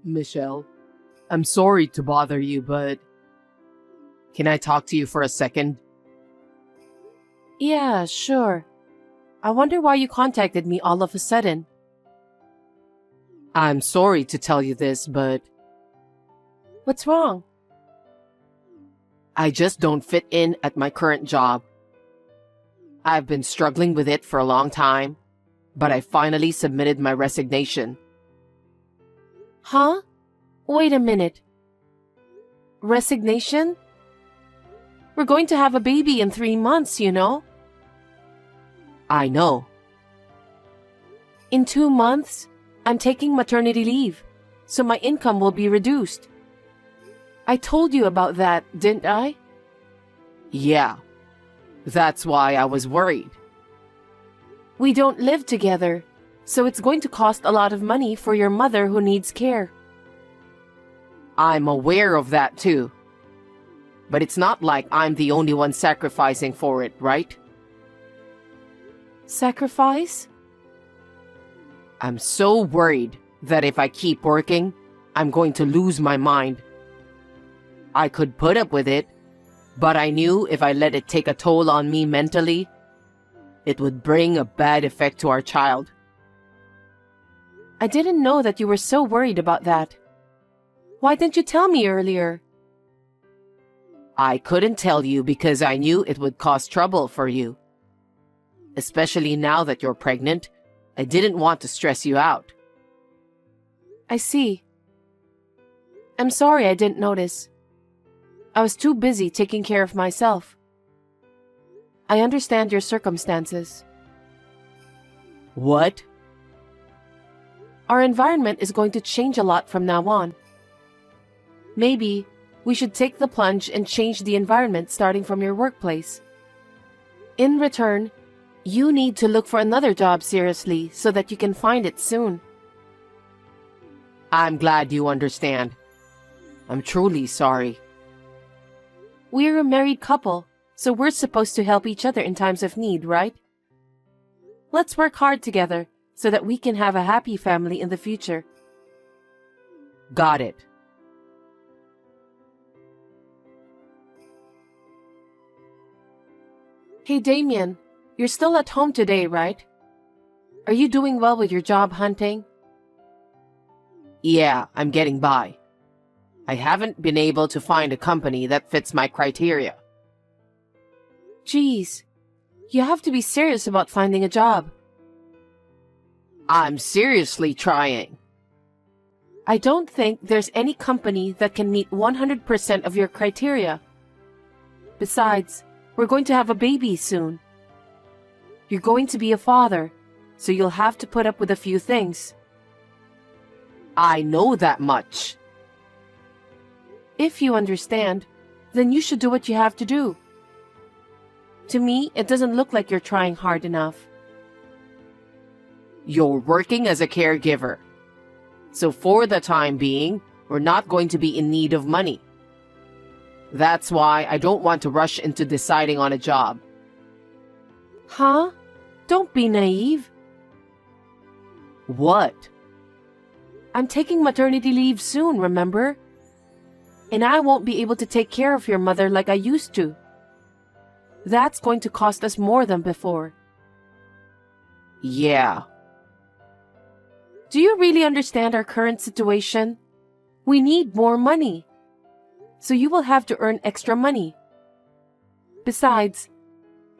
Michelle, I'm sorry to bother you, but can I talk to you for a second? Yeah, sure. I wonder why you contacted me all of a sudden. I'm sorry to tell you this, but What's wrong? I just don't fit in at my current job. I've been struggling with it for a long time, but I finally submitted my resignation. Huh? Wait a minute. Resignation? We're going to have a baby in 3 months, you know? I know. In 2 months, I'm taking maternity leave, so my income will be reduced. I told you about that, didn't I? Yeah, that's why I was worried. We don't live together, so it's going to cost a lot of money for your mother who needs care. I'm aware of that too. But it's not like I'm the only one sacrificing for it, right? Sacrifice? I'm so worried that if I keep working, I'm going to lose my mind. I could put up with it, but I knew if I let it take a toll on me mentally, it would bring a bad effect to our child. I didn't know that you were so worried about that. Why didn't you tell me earlier? I couldn't tell you because I knew it would cause trouble for you. Especially now that you're pregnant, I didn't want to stress you out. I see. I'm sorry I didn't notice. I was too busy taking care of myself. I understand your circumstances. What? Our environment is going to change a lot from now on. Maybe we should take the plunge and change the environment starting from your workplace. In return, you need to look for another job seriously so that you can find it soon. I'm glad you understand. I'm truly sorry. We're a married couple, so we're supposed to help each other in times of need, right? Let's work hard together so that we can have a happy family in the future. Got it. Hey Damien, you're still at home today, right? Are you doing well with your job hunting? Yeah, I'm getting by. I haven't been able to find a company that fits my criteria. Geez, you have to be serious about finding a job. I'm seriously trying. I don't think there's any company that can meet 100% of your criteria. Besides, we're going to have a baby soon. You're going to be a father, so you'll have to put up with a few things. I know that much. If you understand, then you should do what you have to do. To me, it doesn't look like you're trying hard enough. You're working as a caregiver. So for the time being, we're not going to be in need of money. That's why I don't want to rush into deciding on a job. Huh? Don't be naive. What? I'm taking maternity leave soon, remember? And I won't be able to take care of your mother like I used to. That's going to cost us more than before. Yeah. Do you really understand our current situation? We need more money. So you will have to earn extra money. Besides,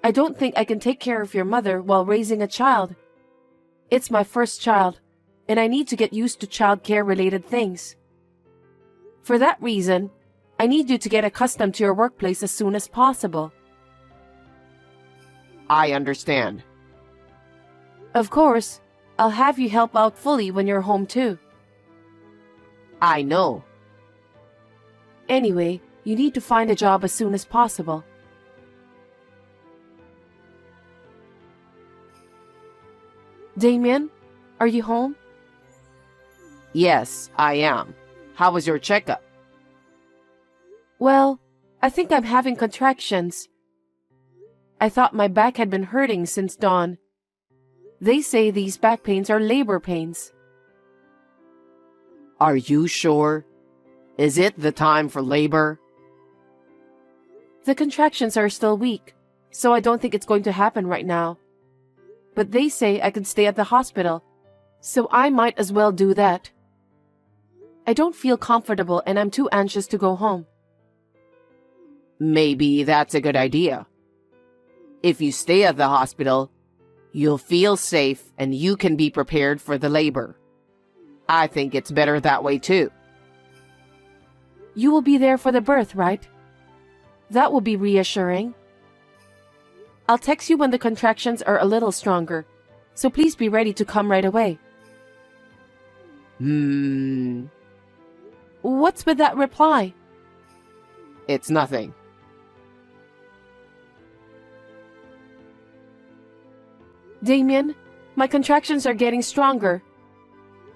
I don't think I can take care of your mother while raising a child. It's my first child, and I need to get used to childcare-related things. For that reason, I need you to get accustomed to your workplace as soon as possible. I understand. Of course, I'll have you help out fully when you're home too. I know. Anyway, you need to find a job as soon as possible. Damien, are you home? Yes, I am. How was your checkup? Well, I think I'm having contractions. I thought my back had been hurting since dawn. They say these back pains are labor pains. Are you sure? Is it the time for labor? The contractions are still weak, so I don't think it's going to happen right now. But they say I could stay at the hospital, so I might as well do that. I don't feel comfortable and I'm too anxious to go home. Maybe that's a good idea. If you stay at the hospital, you'll feel safe and you can be prepared for the labor. I think it's better that way too. You will be there for the birth, right? That will be reassuring. I'll text you when the contractions are a little stronger, so please be ready to come right away. What's with that reply? It's nothing. Damien, my contractions are getting stronger.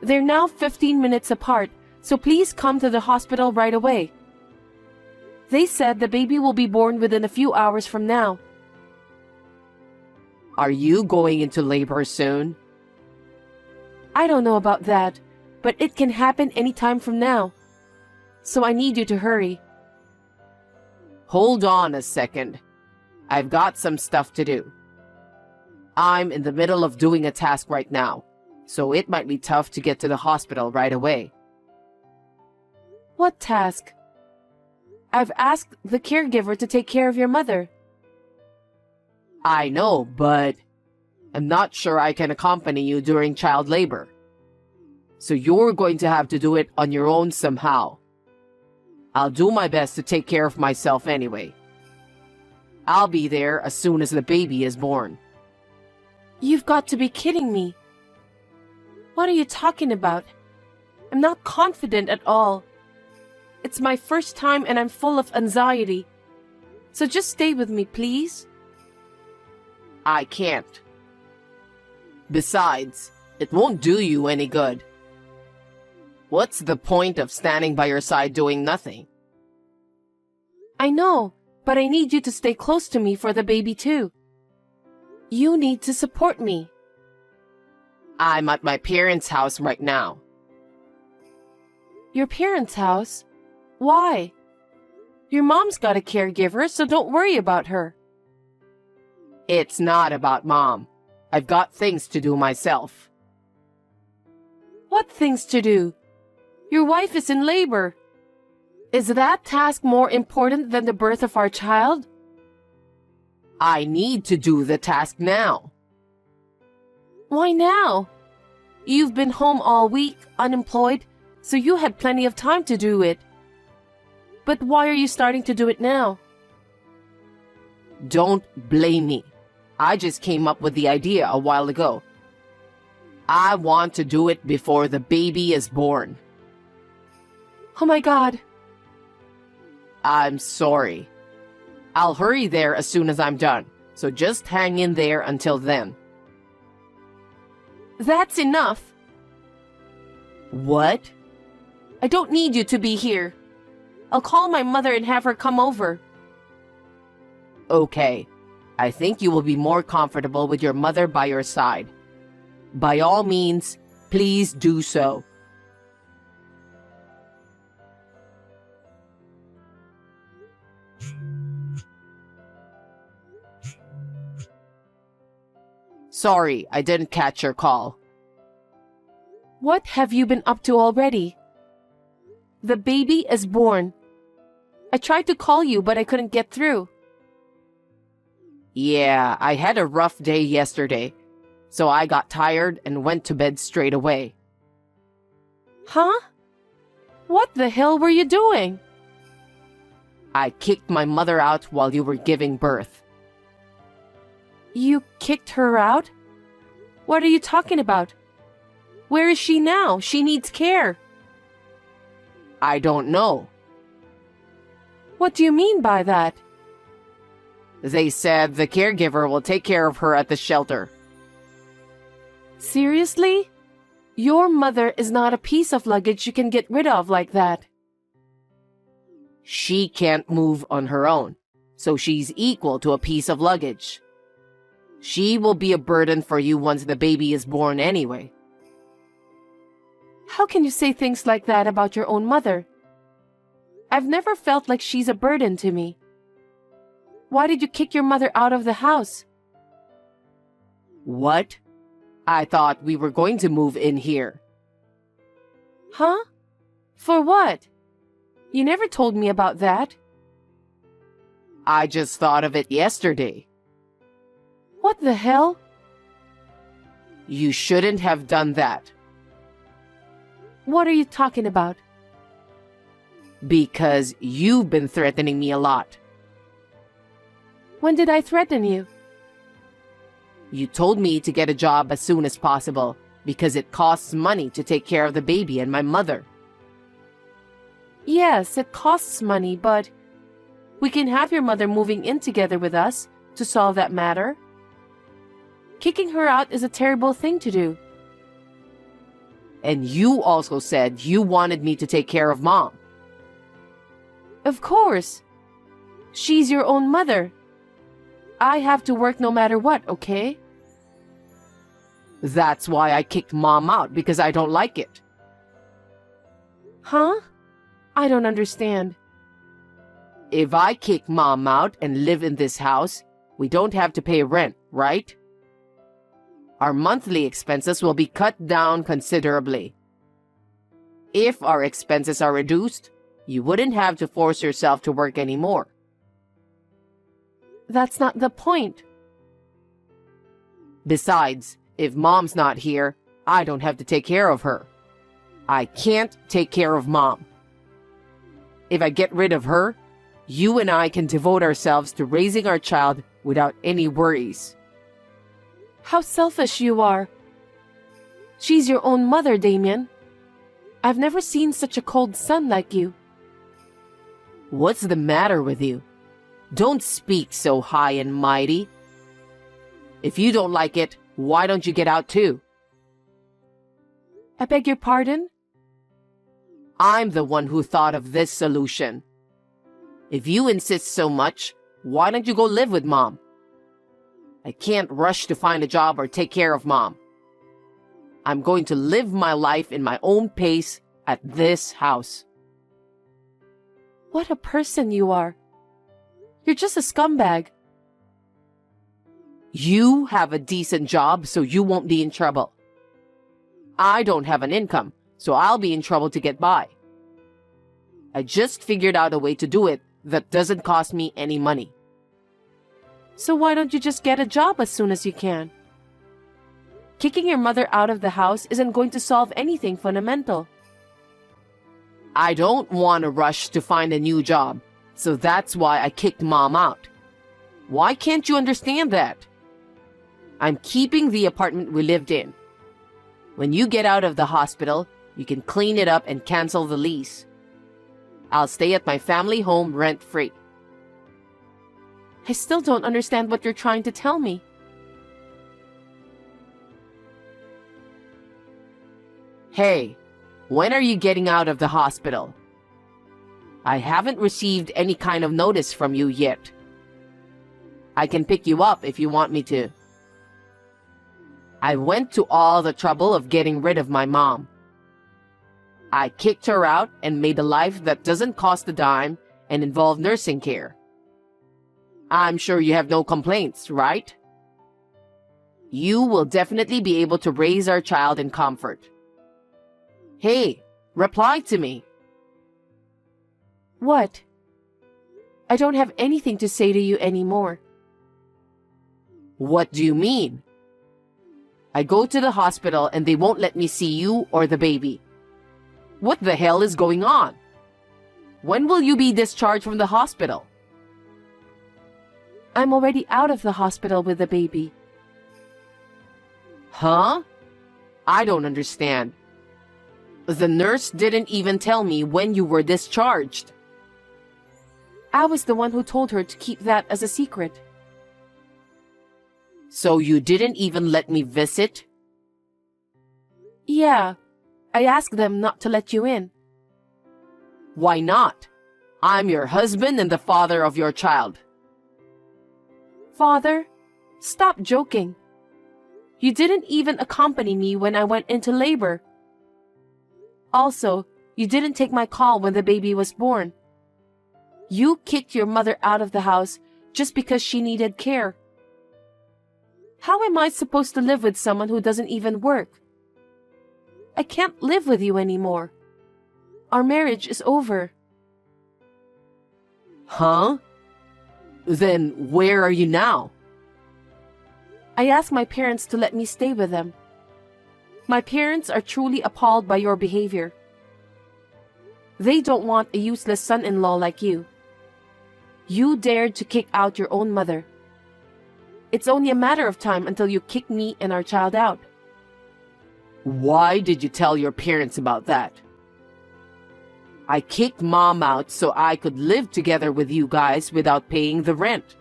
They're now 15 minutes apart, so please come to the hospital right away. They said the baby will be born within a few hours from now. Are you going into labor soon? I don't know about that, but it can happen any time from now. So I need you to hurry. Hold on a second. I've got some stuff to do. I'm in the middle of doing a task right now, so it might be tough to get to the hospital right away. What task? I've asked the caregiver to take care of your mother. I know, but I'm not sure I can accompany you during child labor. So you're going to have to do it on your own somehow. I'll do my best to take care of myself anyway. I'll be there as soon as the baby is born. You've got to be kidding me. What are you talking about? I'm not confident at all. It's my first time and I'm full of anxiety. So just stay with me, please. I can't. Besides, it won't do you any good. What's the point of standing by your side doing nothing? I know, but I need you to stay close to me for the baby too. You need to support me. I'm at my parents' house right now. Your parents' house? Why? Your mom's got a caregiver, so don't worry about her. It's not about Mom. I've got things to do myself. What things to do? Your wife is in labor. Is that task more important than the birth of our child? I need to do the task now. Why now? You've been home all week, unemployed, so you had plenty of time to do it. But why are you starting to do it now? Don't blame me. I just came up with the idea a while ago. I want to do it before the baby is born. Oh my God. I'm sorry. I'll hurry there as soon as I'm done, so just hang in there until then. That's enough. What? I don't need you to be here. I'll call my mother and have her come over. Okay. I think you will be more comfortable with your mother by your side. By all means, please do so. Sorry, I didn't catch your call. What have you been up to already? The baby is born. I tried to call you, but I couldn't get through. Yeah, I had a rough day yesterday, so I got tired and went to bed straight away. Huh? What the hell were you doing? I kicked my mother out while you were giving birth. You kicked her out? What are you talking about? Where is she now? She needs care. I don't know. What do you mean by that? They said the caregiver will take care of her at the shelter. Seriously? Your mother is not a piece of luggage you can get rid of like that. She can't move on her own, so she's equal to a piece of luggage. She will be a burden for you once the baby is born anyway. How can you say things like that about your own mother? I've never felt like she's a burden to me. Why did you kick your mother out of the house? What? I thought we were going to move in here. Huh? For what? You never told me about that. I just thought of it yesterday. What the hell? You shouldn't have done that. What are you talking about? Because you've been threatening me a lot. When did I threaten you? You told me to get a job as soon as possible because it costs money to take care of the baby and my mother. Yes, it costs money, but we can have your mother moving in together with us to solve that matter. Kicking her out is a terrible thing to do. And you also said you wanted me to take care of Mom. Of course. She's your own mother. I have to work no matter what, okay? That's why I kicked Mom out, because I don't like it. Huh? I don't understand. If I kick Mom out and live in this house, we don't have to pay rent, right? Our monthly expenses will be cut down considerably. If our expenses are reduced, you wouldn't have to force yourself to work anymore. That's not the point. Besides, if Mom's not here, I don't have to take care of her. I can't take care of Mom. If I get rid of her, you and I can devote ourselves to raising our child without any worries. How selfish you are. She's your own mother, Damien. I've never seen such a cold son like you. What's the matter with you? Don't speak so high and mighty. If you don't like it, why don't you get out too? I beg your pardon? I'm the one who thought of this solution. If you insist so much, why don't you go live with Mom? I can't rush to find a job or take care of Mom. I'm going to live my life in my own pace at this house. What a person you are. You're just a scumbag. You have a decent job, so you won't be in trouble. I don't have an income, so I'll be in trouble to get by. I just figured out a way to do it that doesn't cost me any money. So why don't you just get a job as soon as you can? Kicking your mother out of the house isn't going to solve anything fundamental. I don't want to rush to find a new job, so that's why I kicked Mom out. Why can't you understand that? I'm keeping the apartment we lived in. When you get out of the hospital, you can clean it up and cancel the lease. I'll stay at my family home rent-free. I still don't understand what you're trying to tell me. Hey, when are you getting out of the hospital? I haven't received any kind of notice from you yet. I can pick you up if you want me to. I went to all the trouble of getting rid of my mom. I kicked her out and made a life that doesn't cost a dime and involve nursing care. I'm sure you have no complaints, right? You will definitely be able to raise our child in comfort. Hey, reply to me. What? I don't have anything to say to you anymore. What do you mean? I go to the hospital and they won't let me see you or the baby. What the hell is going on? When will you be discharged from the hospital? I'm already out of the hospital with the baby. Huh? I don't understand. The nurse didn't even tell me when you were discharged. I was the one who told her to keep that as a secret. So you didn't even let me visit? Yeah, I asked them not to let you in. Why not? I'm your husband and the father of your child. Father, stop joking. You didn't even accompany me when I went into labor. Also, you didn't take my call when the baby was born. You kicked your mother out of the house just because she needed care. How am I supposed to live with someone who doesn't even work? I can't live with you anymore. Our marriage is over. Huh? Then where are you now? I asked my parents to let me stay with them. My parents are truly appalled by your behavior. They don't want a useless son-in-law like you. You dared to kick out your own mother. It's only a matter of time until you kick me and our child out. Why did you tell your parents about that? I kicked Mom out so I could live together with you guys without paying the rent.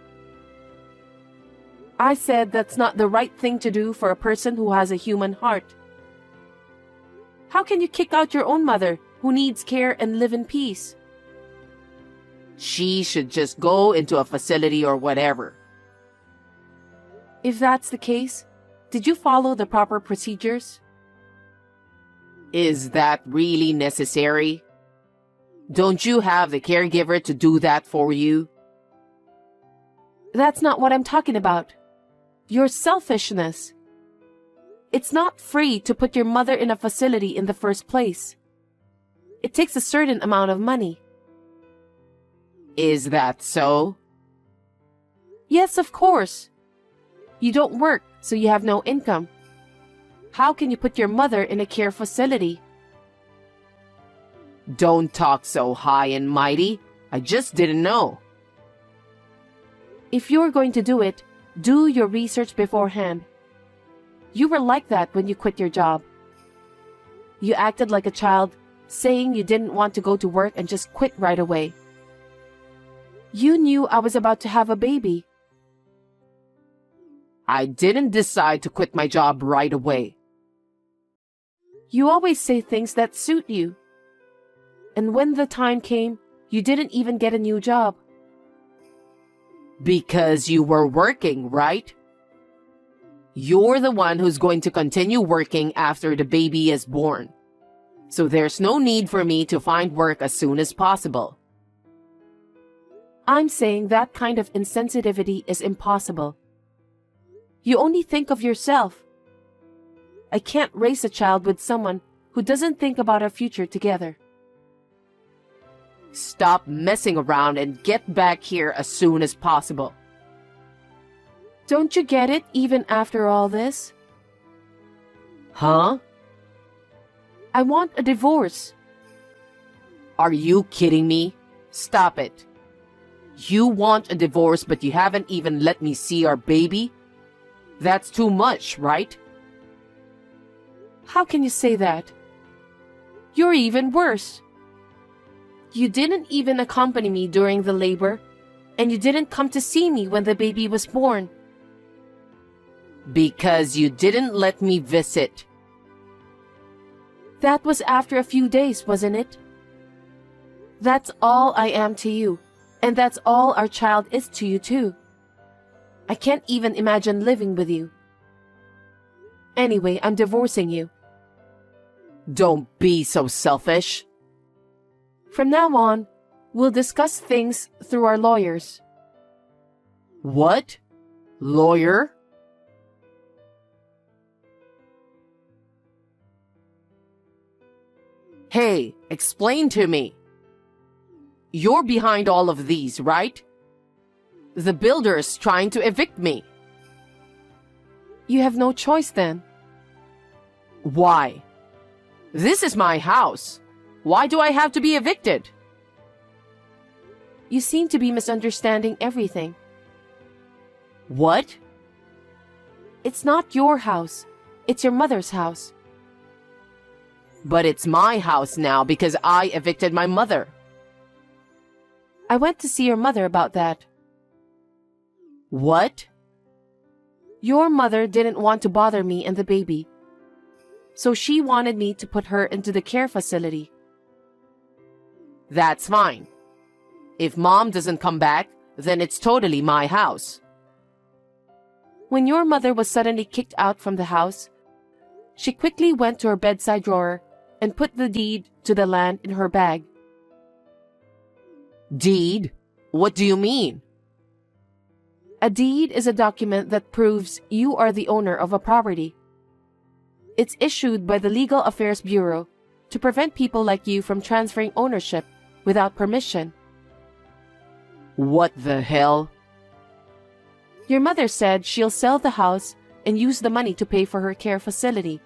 I said that's not the right thing to do for a person who has a human heart. How can you kick out your own mother who needs care and live in peace? She should just go into a facility or whatever. If that's the case, did you follow the proper procedures? Is that really necessary? Don't you have the caregiver to do that for you? That's not what I'm talking about. Your selfishness. It's not free to put your mother in a facility in the first place. It takes a certain amount of money. Is that so? Yes, of course. You don't work, so you have no income. How can you put your mother in a care facility? Don't talk so high and mighty. I just didn't know. If you're going to do it, do your research beforehand. You were like that when you quit your job. You acted like a child, saying you didn't want to go to work and just quit right away. You knew I was about to have a baby. I didn't decide to quit my job right away. You always say things that suit you. And when the time came, you didn't even get a new job. Because you were working, right? You're the one who's going to continue working after the baby is born. So there's no need for me to find work as soon as possible. I'm saying that kind of insensitivity is impossible. You only think of yourself. I can't raise a child with someone who doesn't think about our future together. Stop messing around and get back here as soon as possible. Don't you get it even after all this? Huh? I want a divorce. Are you kidding me? Stop it. You want a divorce, but you haven't even let me see our baby? That's too much, right? How can you say that? You're even worse. You didn't even accompany me during the labor, and you didn't come to see me when the baby was born. Because you didn't let me visit. That was after a few days, wasn't it? That's all I am to you, and that's all our child is to you too. I can't even imagine living with you. Anyway, I'm divorcing you. Don't be so selfish. From now on, we'll discuss things through our lawyers. What? Lawyer? Hey, explain to me. You're behind all of these, right? The builder's trying to evict me. You have no choice then. Why? This is my house. Why do I have to be evicted? You seem to be misunderstanding everything. What? It's not your house. It's your mother's house. But it's my house now because I evicted my mother. I went to see your mother about that. What? Your mother didn't want to bother me and the baby, so she wanted me to put her into the care facility. That's fine. If Mom doesn't come back, then it's totally my house. When your mother was suddenly kicked out from the house, she quickly went to her bedside drawer and put the deed to the land in her bag. Deed? What do you mean? A deed is a document that proves you are the owner of a property. It's issued by the Legal Affairs Bureau to prevent people like you from transferring ownership without permission. What the hell? Your mother said she'll sell the house and use the money to pay for her care facility.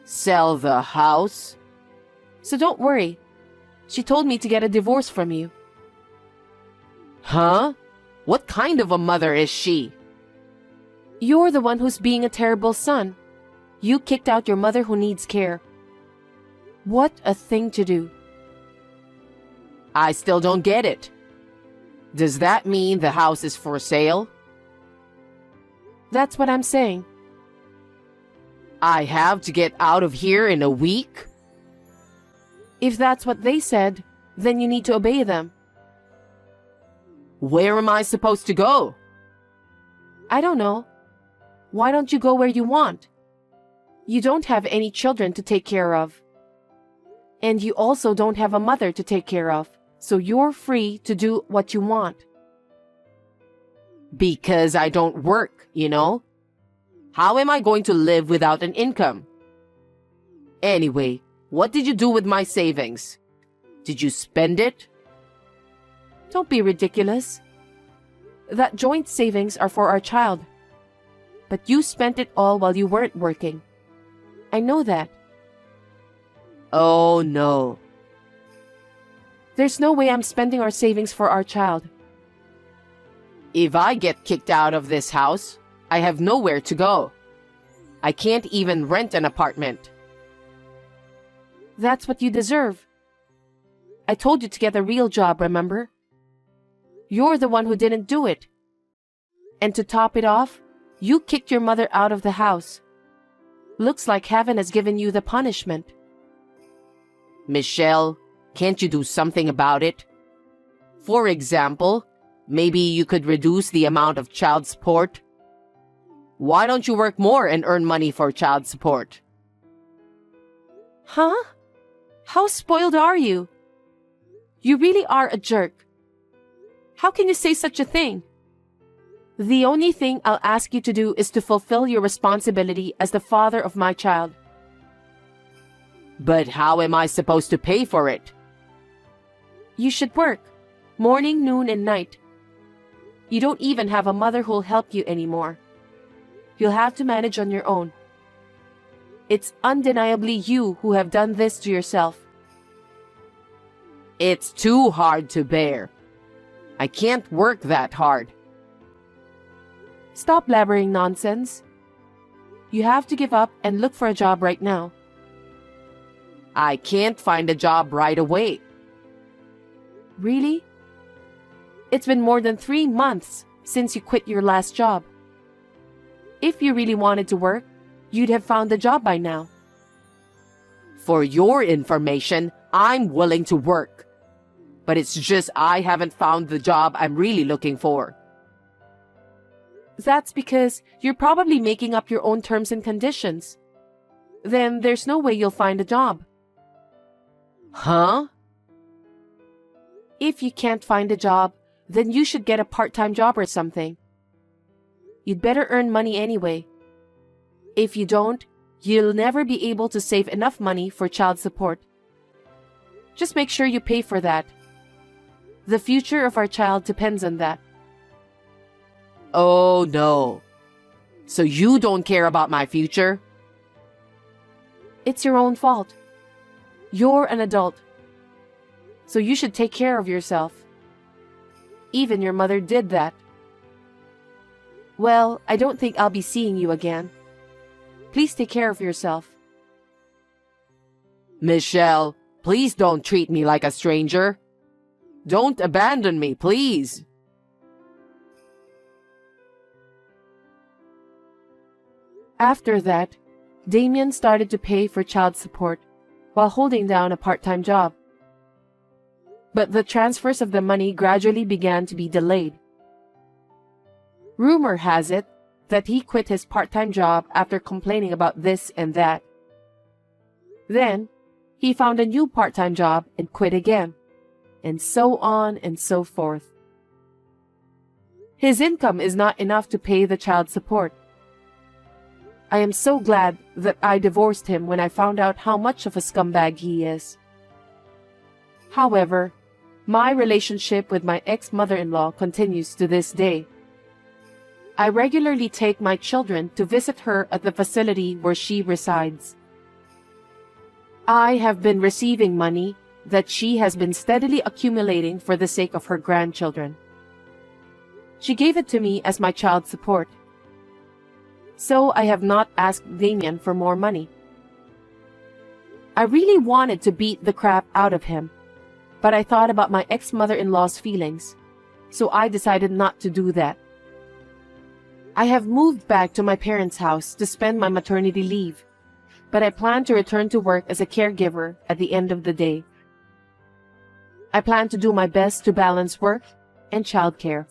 Sell the house? So don't worry. She told me to get a divorce from you. Huh? What kind of a mother is she? You're the one who's being a terrible son. You kicked out your mother who needs care. What a thing to do. I still don't get it. Does that mean the house is for sale? That's what I'm saying. I have to get out of here in a week? If that's what they said, then you need to obey them. Where am I supposed to go? I don't know. Why don't you go where you want? You don't have any children to take care of. And you also don't have a mother to take care of, so you're free to do what you want. Because I don't work, you know? How am I going to live without an income? Anyway, what did you do with my savings? Did you spend it? Don't be ridiculous. That joint savings are for our child. But you spent it all while you weren't working. I know that. Oh no. There's no way I'm spending our savings for our child. If I get kicked out of this house, I have nowhere to go. I can't even rent an apartment. That's what you deserve. I told you to get a real job, remember? You're the one who didn't do it. And to top it off, you kicked your mother out of the house. Looks like heaven has given you the punishment. Michelle, can't you do something about it? For example, maybe you could reduce the amount of child support. Why don't you work more and earn money for child support? Huh? How spoiled are you? You really are a jerk. How can you say such a thing? The only thing I'll ask you to do is to fulfill your responsibility as the father of my child. But how am I supposed to pay for it? You should work, morning, noon, and night. You don't even have a mother who'll help you anymore. You'll have to manage on your own. It's undeniably you who have done this to yourself. It's too hard to bear. I can't work that hard. Stop blabbering nonsense. You have to give up and look for a job right now. I can't find a job right away. Really? It's been more than 3 months since you quit your last job. If you really wanted to work, you'd have found a job by now. For your information, I'm willing to work. But it's just I haven't found the job I'm really looking for. That's because you're probably making up your own terms and conditions. Then there's no way you'll find a job. Huh? If you can't find a job, then you should get a part-time job or something. You'd better earn money anyway. If you don't, you'll never be able to save enough money for child support. Just make sure you pay for that. The future of our child depends on that. Oh no. So you don't care about my future? It's your own fault. You're an adult. So you should take care of yourself. Even your mother did that. Well, I don't think I'll be seeing you again. Please take care of yourself. Michelle, please don't treat me like a stranger. Don't abandon me, please. After that, Damien started to pay for child support while holding down a part-time job. But the transfers of the money gradually began to be delayed. Rumor has it that he quit his part-time job after complaining about this and that. Then, he found a new part-time job and quit again, and so on and so forth. His income is not enough to pay the child support. I am so glad that I divorced him when I found out how much of a scumbag he is. However, my relationship with my ex-mother-in-law continues to this day. I regularly take my children to visit her at the facility where she resides. I have been receiving money that she has been steadily accumulating for the sake of her grandchildren. She gave it to me as my child support. So I have not asked Damien for more money. I really wanted to beat the crap out of him, but I thought about my ex-mother-in-law's feelings, so I decided not to do that. I have moved back to my parents' house to spend my maternity leave, but I plan to return to work as a caregiver at the end of the day. I plan to do my best to balance work and childcare.